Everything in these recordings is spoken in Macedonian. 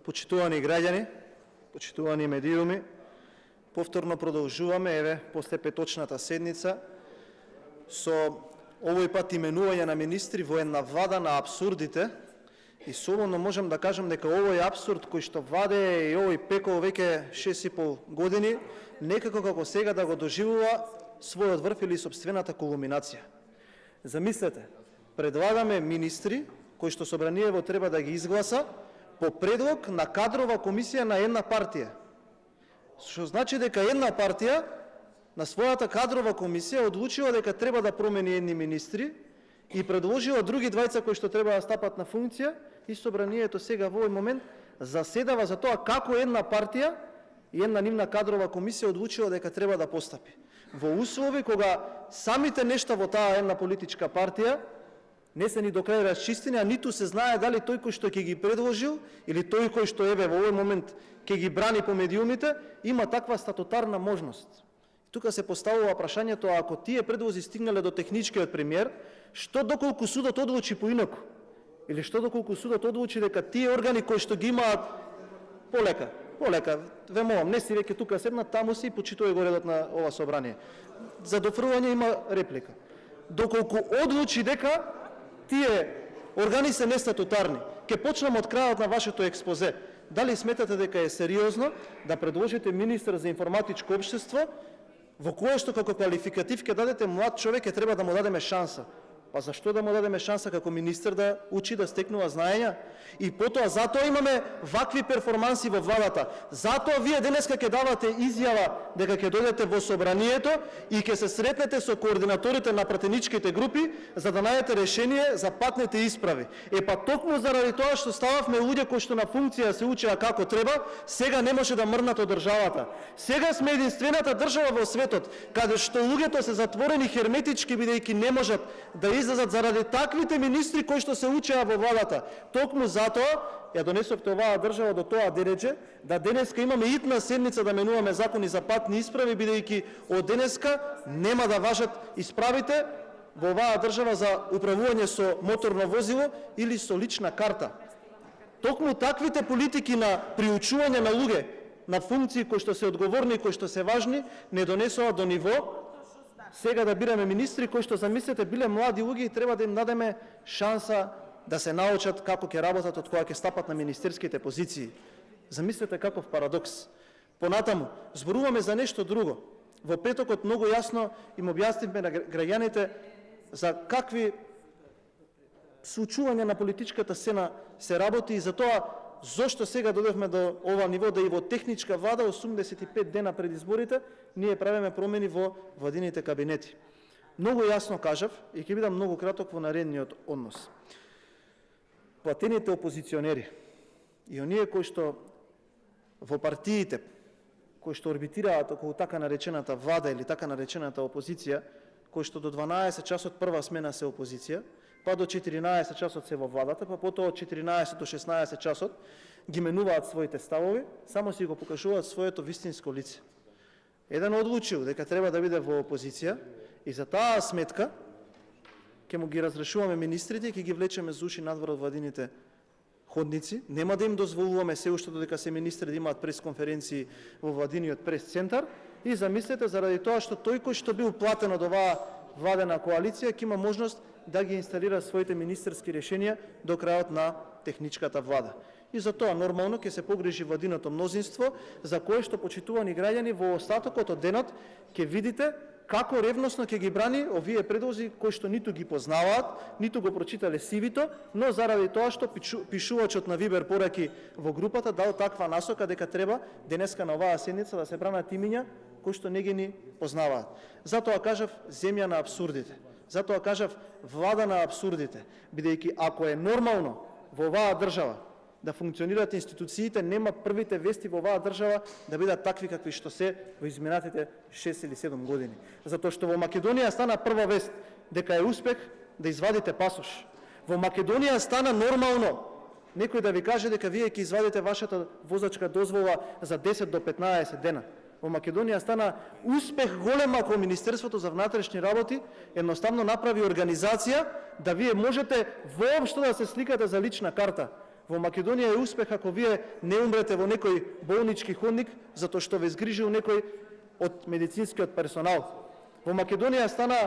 Почитувани граѓани, почитувани медиуми, повторно продолжуваме, еве, после петочната седница, со овој пат именување на министри во една вада на абсурдите, и слободно можам да кажам дека овој абсурд кој што ваде и овој пекол веќе 6,5 години, некако како сега да го доживува својот врв или собствената кулминација. Замислете, предлагаме министри кои што собраниево треба да ги изгласа по предлог на кадрова комисија на една партија. Што значи дека една партија на својата кадрова комисија одлучила дека треба да промени едни министри и предложила други двајца кои што треба да стапат на функција, и собранието сега во овој момент заседава за тоа како една партија и една нивна кадрова комисија одлучила дека треба да постапи. Во услови кога самите нешта во таа една политичка партија не се ни до крај расчистени, а ниту се знае дали тој кој што ќе ги предложил или тој кој што еве во овој момент ќе ги брани по медиумите има таква статутарна можност. Тука се поставува прашањето, ако тие предлози стигнале до техничкиот премиер, што доколку судот одлучи поинаку? Или што доколку судот одлучи дека тие органи кои што ги имаат полека, ве молам, не си веќе тука седнат, таму си и почитувај го редот на ова собрание. За дофрлување има реплика. Доколку одлучи дека тие органи се нестатутарни, ќе почнам од крајот на вашето експозе. Дали сметате дека е сериозно да предложите министар за информатичко општество во кое што како квалификатив ќе дадете млад човек, ќе треба да му дадеме шанса? Па зашто да му дадеме шанса како министер да учи, да стекнува знаења? И потоа, затоа имаме вакви перформанси во владата. Затоа вие денеска ќе давате изјава дека ќе дојдете во собранието и ќе се сретнете со координаторите на пратеничките групи за да најдете решение за патните исправи. Па токму заради тоа што стававме луѓе кои што на функција се учеа како треба, сега не може да мрнат од државата. Сега сме единствената држава во светот каде што луѓето се затворени херметички бидејќи не можат да излезат заради таквите министри кои што се учеа во владата. Токму затоа ја донесовте оваа држава до тоа дереже да денеска имаме итна седница да менуваме закони за патни исправи, бидејќи од денеска нема да важат исправите во оваа држава за управување со моторно возило или со лична карта. Токму таквите политики на приучување на луѓе на функции кои што се одговорни и кои што се важни не донесува до ниво сега да бираме министри кои што, замислете, биле млади луѓе и треба да им дадеме шанса да се научат како ќе работат од кога ќе стапат на министерските позиции. Замислете каков парадокс. Понатаму, зборуваме за нешто друго. Во петокот многу јасно им објаснивме на граѓаните за какви соучувања на политичката сцена се работи и за тоа зошто сега додевме до ова ниво да и во техничка влада 85 дена пред изборите ние правиме промени во владините кабинети. Многу јасно кажав и ќе бидам многу краток во наредниот однос. Платените опозиционери и оние кои што во партиите кои што орбитираат околу така наречената влада или така наречената опозиција, кои што до 12 часот прва смена се опозиција, па до 14 часот се во владата, па потоа од 14 до 16 часот ги менуваат своите ставови, само си го покажуваат своето вистинско лице. Еден одлучил дека треба да биде во опозиција и за таа сметка ќе му ги разрешуваме министрите и ќе ги влечеме за уши надвор од владините ходници. Нема да им дозволуваме се уште додека се министри да имаат пресконференции во владиниот прес-центар и замислете заради тоа што тој кој што бил платен од оваа владена коалиција ќе има можност да ги инсталира своите министерски решенија до крајот на техничката влада. И за тоа нормално ќе се погрижи владиното мнозинство, за кое што, почитувани граѓани, во остатокот од денот ќе видите како ревносно ќе ги брани овие предлози кои што ниту ги познаваат, ниту го прочитале CV-то, но заради тоа што пишувачот на Вибер пораки во групата дал таква насока дека треба денеска на оваа седница да се бранат имиња кои што не ги ни познаваат. Затоа кажав земја на абсурдите. Затоа кажав влада на абсурдите, бидејќи ако е нормално во оваа држава да функционираат институциите, нема првите вести во оваа држава да бидат такви какви што се во изминатите 6 или 7 години. Затоа што во Македонија стана прва вест дека е успех да извадите пасош. Во Македонија стана нормално некој да ви каже дека вие ќе извадите вашата возачка дозвола за 10 до 15 дена. Во Македонија стана успех голем ако Министерството за внатрешни работи едноставно направи организација да вие можете воопшто да се сликате за лична карта. Во Македонија е успех ако вие не умрете во некој болнички ходник затоа што ве згрижил некој од медицинскиот персонал. Во Македонија стана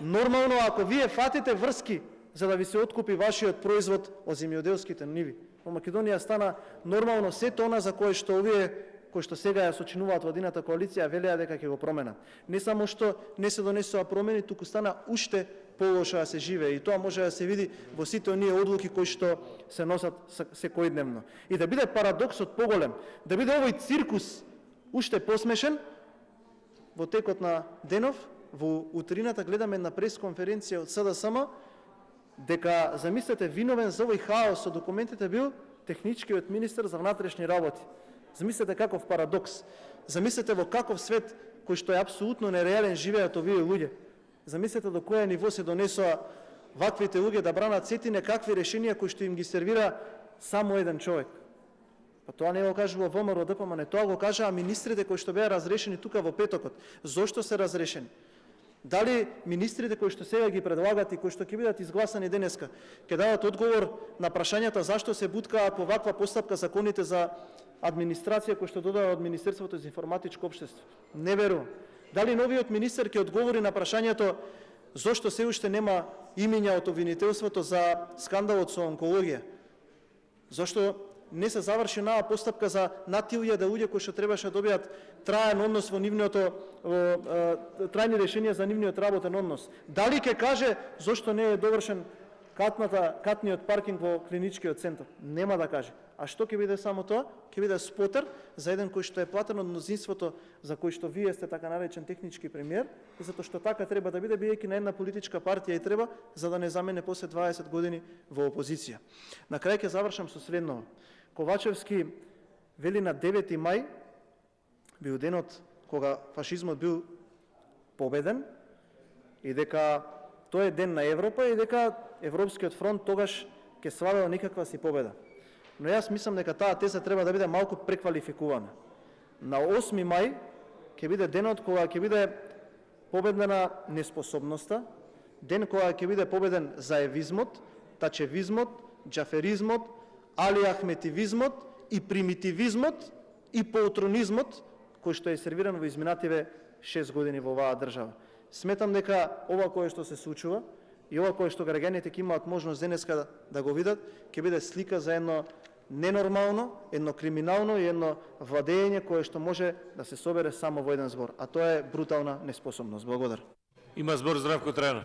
нормално ако вие фатите врски за да ви се откупи вашиот производ од земјоделските ниви. Во Македонија стана нормално сето она за кое што овие кои што сега ја сочинуваат во едината коалиција велеа дека ќе го променат. Не само што не се донесоа промени, туку стана уште полошо да се живее и тоа може да се види во сите оние одлуки кои што се носат секојдневно. И да биде парадоксот поголем, да биде овој циркус уште посмешен, во текот на денов, во утрината гледаме една пресконференција од СДСМ, дека, замислете, виновен за овој хаос со документите бил техничкиот министер за внатрешни работи. Замислете каков парадокс. Замислете во каков свет, кој што е апсолутно нереален, живеат овие луѓе. Замислете до која ниво се донесоа ваквите луѓе да бранат сети некакви решенија кои што им ги сервира само еден човек. Па тоа не го кажува ВМРО ДПМН, не тоа го кажаа министрите кои што беа разрешени тука во петокот. Зошто се разрешени? Дали министрите кои што сега ги предлагат и кои што ќе бидат изгласани денеска, ќе дадат одговор на прашањата зашто се буткаат по ваква постапка законите за администрација кои што додава од Министерството за информатичко општество? Не верувам. Дали новиот министер ќе одговори на прашањето зошто се уште нема имиња од обвинителството за скандалот со онкологија? Зошто не се заврши оваа постапка за над 1000 луѓе кои што требаше да добијат траен однос во нивното трајни решенија за нивниот работен однос? Дали ќе каже зошто не е довршен катниот паркинг во клиничкиот центар? Нема да каже. А што ќе биде само тоа? Ќе биде спотер за еден кој што е платен од мнозинството, за кој што вие сте така наречен технички премиер, и затоа што така треба да биде, биејќи на една политичка партија и треба, за да не замене после 20 години во опозиција. На крај ќе завршам со следното. Ковачевски вели на 9 мај бил денот кога фашизмот бил победен и дека тој е ден на Европа и дека Европскиот фронт тогаш ќе славел некаква си победа. Но јас мислам дека таа теза треба да биде малку преквалификувана. На 8 мај ќе биде денот кога ќе биде победена неспособноста, ден кога ќе биде победен заевизмот, тачевизмот, џаферизмот, алиахметивизмот и примитивизмот и поутронизмот кој што е сервиран во изминативе 6 години во оваа држава. Сметам дека ова кое што се случува и ова кое што граѓаните ќе имаат можност денеска да го видат, ќе биде слика за едно ненормално, едно криминално и едно владење кое што може да се собере само во еден збор, а тоа е брутална неспособност. Благодарам. Има збор Здравко Трајанов.